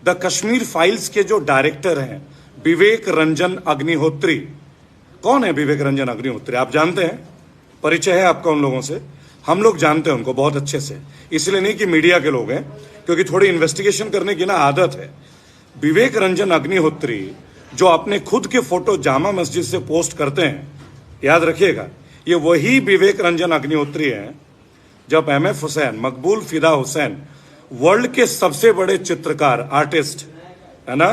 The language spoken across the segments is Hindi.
द कश्मीर फाइल्स के जो डायरेक्टर हैं विवेक रंजन अग्निहोत्री। कौन है विवेक रंजन अग्निहोत्री? आप जानते हैं? परिचय है आपका उन लोगों से? हम लोग जानते हैं उनको बहुत अच्छे से, इसलिए नहीं कि मीडिया के लोग हैं, क्योंकि थोड़ी इन्वेस्टिगेशन करने की ना आदत है। विवेक रंजन अग्निहोत्री जो अपने खुद के फोटो जामा मस्जिद से पोस्ट करते हैं, याद रखिएगा, ये वही विवेक रंजन अग्निहोत्री हैं जब एमएफ हुसैन, मकबूल फिदा हुसैन, वर्ल्ड के सबसे बड़े चित्रकार, आर्टिस्ट है ना,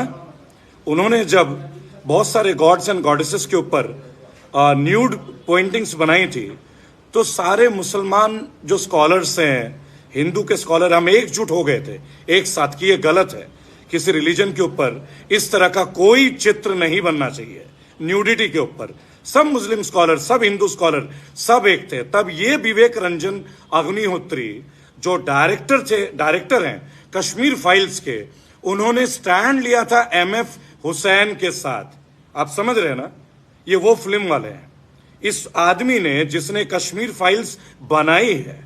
उन्होंने जब बहुत सारे गॉड्स एंड गॉडेसेस के ऊपर न्यूड पेंटिंग्स बनाई थी, तो सारे मुसलमान जो स्कॉलर्स हैं, हिंदू के स्कॉलर, हम एकजुट हो गए थे एक साथ कि ये गलत है, किसी रिलीजन के ऊपर इस तरह का कोई चित्र नहीं बनना चाहिए, न्यूडिटी के ऊपर। सब मुस्लिम स्कॉलर, सब हिंदू स्कॉलर, सब एक थे। तब ये विवेक रंजन अग्निहोत्री जो डायरेक्टर हैं कश्मीर फाइल्स के, उन्होंने स्टैंड लिया था एमएफ हुसैन के साथ। आप समझ रहे हैं ना, ये वो फिल्म वाले हैं। इस आदमी ने, जिसने कश्मीर फाइल्स बनाई है,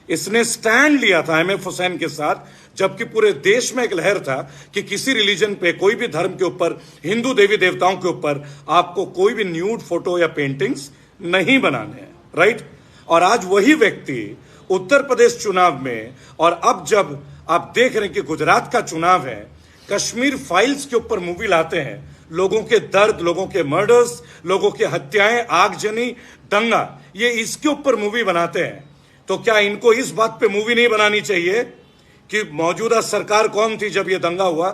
इसने स्टैंड लिया था एमएफ हुसैन के साथ, जबकि पूरे देश में एक लहर था कि किसी रिलीजन पे, कोई भी धर्म के ऊपर, हिंदू देवी देवताओं के ऊपर आपको कोई भी न्यूड फोटो या पेंटिंग्स नहीं बनाने हैं, राइट। और आज वही व्यक्ति उत्तर प्रदेश चुनाव में, और अब जब आप देख रहे हैं कि गुजरात का चुनाव है, कश्मीर फाइल्स के ऊपर मूवी लाते हैं, लोगों के दर्द, लोगों के मर्डर्स, लोगों की हत्याएं, आगजनी, दंगा, ये इसके ऊपर मूवी बनाते हैं। तो क्या इनको इस बात पे मूवी नहीं बनानी चाहिए कि मौजूदा सरकार कौन थी जब ये दंगा हुआ?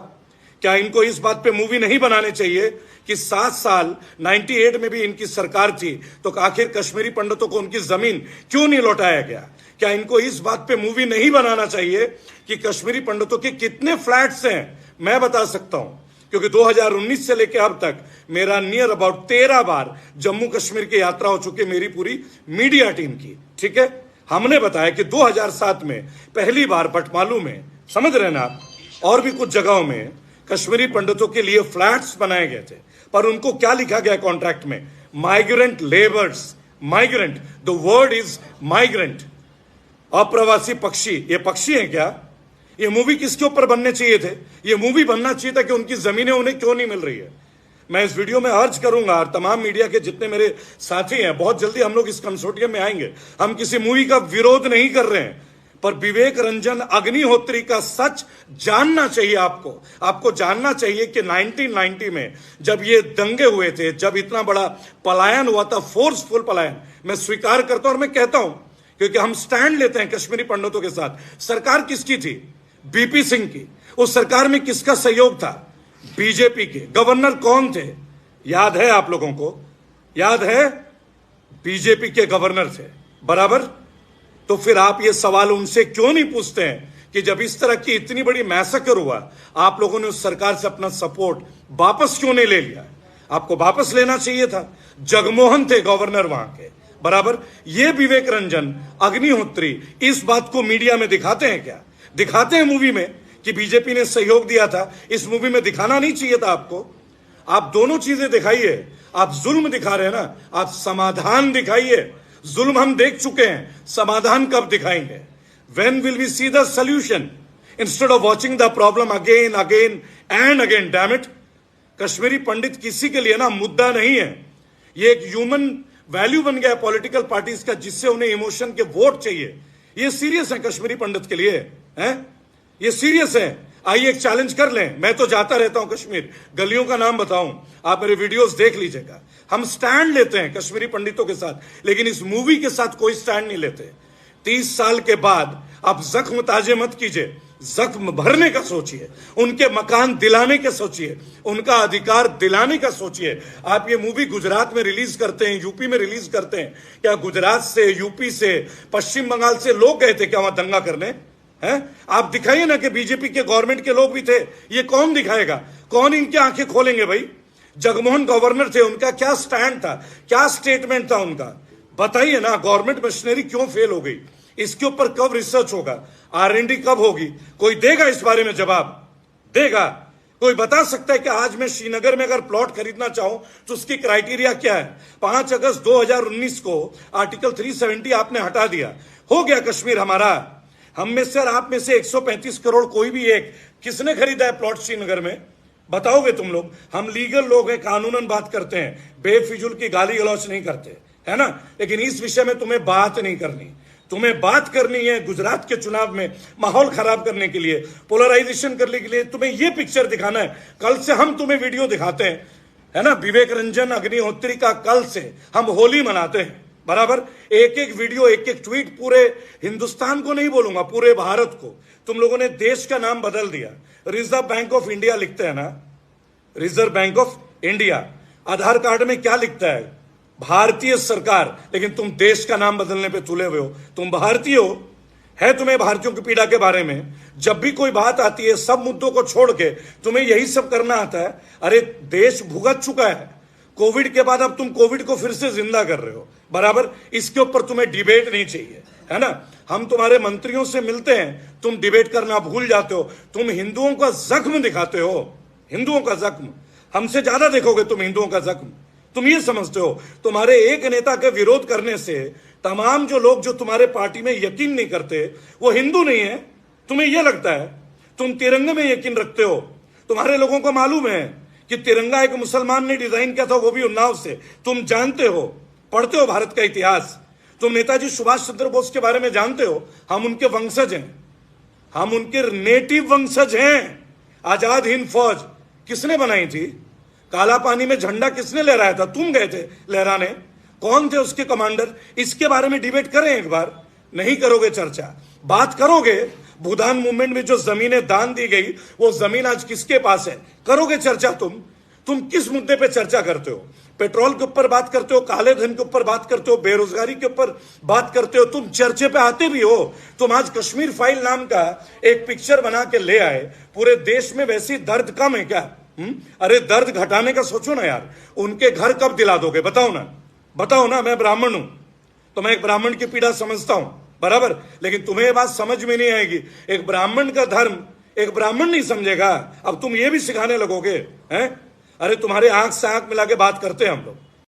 क्या इनको इस बात पे मूवी नहीं बनाने चाहिए कि 7 साल 98 में भी इनकी सरकार थी, तो आखिर कश्मीरी पंडितों को उनकी जमीन क्यों नहीं लौटाया गया? क्या इनको इस बात पे मूवी नहीं बनाना चाहिए कि कश्मीरी पंडितों के कितने फ्लैट्स हैं? मैं बता सकता हूं, क्योंकि 2019 से लेकर अब तक मेरा नियर अबाउट 13 बार जम्मू कश्मीर की यात्रा हो चुकी है, मेरी पूरी मीडिया टीम की। ठीक है, हमने बताया कि 2007 में पहली बार बटमालू में, समझ रहे ना आप, और भी कुछ जगहों में कश्मीरी पंडितों के लिए फ्लैट्स बनाए गए थे, पर उनको क्या लिखा गया कॉन्ट्रैक्ट में? Migrant labours. Migrant, the word is migrant, अप्रवासी पक्षी। ये पक्षी हैं क्या? ये मूवी किसके ऊपर बनने चाहिए थे? ये मूवी बनना चाहिए था कि उनकी जमीनें उन्हें क्यों नहीं मिल रही है। मैं इस वीडियो में अर्ज करूंगा, और तमाम मीडिया के जितने मेरे साथी हैं, बहुत जल्दी हम लोग इस कंसोर्टियम में आएंगे। हम किसी मूवी का विरोध नहीं कर रहे हैं, पर विवेक रंजन अग्निहोत्री का सच जानना चाहिए आपको। आपको जानना चाहिए कि 1990 में जब ये दंगे हुए थे, जब इतना बड़ा पलायन हुआ था, फोर्सफुल पलायन, मैं स्वीकार करता हूं और मैं कहता हूं, क्योंकि हम स्टैंड लेते हैं कश्मीरी पंडितों के साथ। सरकार किसकी थी? बीपी सिंह की। उस सरकार में किसका सहयोग था? बीजेपी के। गवर्नर कौन थे? याद है आप लोगों को? याद है? बीजेपी के गवर्नर थे, बराबर। तो फिर आप ये सवाल उनसे क्यों नहीं पूछते हैं कि जब इस तरह की इतनी बड़ी मैसेकर हुआ, आप लोगों ने उस सरकार से अपना सपोर्ट वापस क्यों नहीं ले लिया? आपको वापस लेना चाहिए था। जगमोहन थे गवर्नर वहां के, बराबर। ये विवेक रंजन अग्निहोत्री इस बात को मीडिया में दिखाते हैं क्या? दिखाते हैं मूवी में कि बीजेपी ने सहयोग दिया था। इस मूवी में दिखाना नहीं चाहिए था आपको। आप दोनों चीजें दिखाइए। आप जुल्म दिखा रहे हैं ना, आप समाधान दिखाइए। जुल्म हम देख चुके हैं, समाधान कब दिखाएंगे? When will we see the solution instead of watching the problem again and again? Damn it! Kashmiri पंडित किसी के लिए ना मुद्दा नहीं है। ये एक ह्यूमन वैल्यू बन गया पॉलिटिकल पार्टीज का, जिससे उन्हें इमोशन के वोट चाहिए। ये सीरियस है कश्मीरी पंडित के लिए, हैं? ये सीरियस है। आइए एक चैलेंज कर लें। मैं तो जाता रहता हूं कश्मीर, गलियों का नाम बताऊं, आप मेरे वीडियोस देख लीजिएगा। हम स्टैंड लेते हैं कश्मीरी पंडितों के साथ, लेकिन इस मूवी के साथ कोई स्टैंड नहीं लेते। 30 साल के बाद आप जख्म ताजे मत कीजिए, जख्म भरने का सोचिए, उनके मकान दिलाने का सोचिए, उनका अधिकार दिलाने का सोचिए। आप ये मूवी गुजरात में रिलीज करते हैं, यूपी में रिलीज करते हैं, क्या गुजरात से, यूपी से, पश्चिम बंगाल से लोग गए थे क्या वहां दंगा करने? हैं? आप दिखाइए ना कि बीजेपी के गवर्नमेंट के लोग भी थे। ये कौन दिखाएगा? कौन इनकी आंखें खोलेंगे भाई? जगमोहन गवर्नर थे, उनका क्या स्टैंड था, क्या स्टेटमेंट था उनका? बताइए ना। गवर्नमेंट मशीनरी क्यों फेल हो गई? इसके ऊपर कब रिसर्च होगा? R&D कब होगी? कोई देगा इस बारे में जवाब? देगा? कोई बता सकता है कि आज मैं श्रीनगर में अगर प्लॉट खरीदना चाहूं तो उसकी क्राइटेरिया क्या है? 5 अगस्त 2019 को आर्टिकल 370 आपने हटा दिया, हो गया कश्मीर हमारा। हम में से और आप में से 135 करोड़ कोई भी एक किसने खरीदा है प्लॉट श्रीनगर में? बताओगे तुम लोग? हम लीगल लोग हैं, कानूनन बात करते हैं, बेफिजूल की गाली गलौच नहीं करते, है ना? लेकिन इस विषय में तुम्हें बात नहीं करनी। तुम्हें बात करनी है गुजरात के चुनाव में माहौल खराब करने के लिए, पोलराइजेशन करने के लिए, तुम्हें यह पिक्चर दिखाना है। कल से हम तुम्हें वीडियो दिखाते हैं, है ना? विवेक रंजन अग्निहोत्री का कल से हम होली मनाते हैं, बराबर। एक एक वीडियो, एक एक ट्वीट पूरे हिंदुस्तान को नहीं बोलूंगा, पूरे भारत को। तुम लोगों ने देश का नाम बदल दिया। रिजर्व बैंक ऑफ इंडिया लिखते हैं ना, reserve bank of India. Aadhaar card में क्या लिखता है? भारतीय सरकार। लेकिन तुम देश का नाम बदलने पे तुले हुए हो। तुम भारतीय हो, है तुम्हें भारतीयों की पीड़ा के बारे में? जब भी कोई बात आती है, सब मुद्दों को छोड़ के तुम्हें यही सब करना आता है। अरे देश भुगत चुका है कोविड के बाद, अब तुम कोविड को फिर से जिंदा कर रहे हो, बराबर। इसके ऊपर तुम्हें डिबेट नहीं चाहिए, है ना? हम तुम्हारे मंत्रियों से मिलते हैं, तुम डिबेट करना भूल जाते हो। तुम हिंदुओं का जख्म दिखाते हो, हिंदुओं का जख्म। हमसे ज्यादा देखोगे तुम हिंदुओं का जख्म। तुम ये समझते हो तुम्हारे एक नेता के विरोध करने से तमाम जो लोग जो तुम्हारे पार्टी में यकीन नहीं करते वो हिंदू नहीं है? तुम्हें यह लगता है? तुम तिरंगे में यकीन रखते हो। तुम्हारे लोगों को मालूम है कि तिरंगा एक मुसलमान ने डिजाइन किया था, वो भी उन्नाव से। तुम जानते हो, पढ़ते हो भारत का इतिहास। तुम नेताजी सुभाष चंद्र बोस के बारे में जानते हो। हम उनके वंशज हैं, हम उनके नेटिव वंशज हैं। आजाद हिंद फौज किसने बनाई थी? काला पानी में झंडा किसने लहराया था? तुम गए थे लहराने। कौन थे उसके कमांडर? इसके बारे में डिबेट करें एक बार। नहीं करोगे चर्चा। बात करोगे भूदान मूवमेंट में जो जमीनें दान दी गई, वो जमीन आज किसके पास है? करोगे चर्चा तुम किस मुद्दे पे चर्चा करते हो? पेट्रोल के ऊपर बात करते हो, काले धन के ऊपर बात करते हो, बेरोजगारी के ऊपर बात करते हो। तुम चर्चे पे आते भी हो। तुम आज कश्मीर फाइल नाम का एक पिक्चर बना के ले आए। पूरे देश में वैसी दर्द कम है क्या? अरे दर्द घटाने का सोचो ना यार। उनके घर कब दिला दोगे? बताओ ना, बताओ ना। मैं ब्राह्मण हूं तो मैं एक ब्राह्मण की पीड़ा समझता हूं, बराबर। लेकिन तुम्हें ये बात समझ में नहीं आएगी। एक ब्राह्मण का धर्म एक ब्राह्मण नहीं समझेगा। अब तुम ये भी सिखाने लगोगे, हैं? अरे तुम्हारे आंख से आंख मिला के बात करते हैं हम लोग।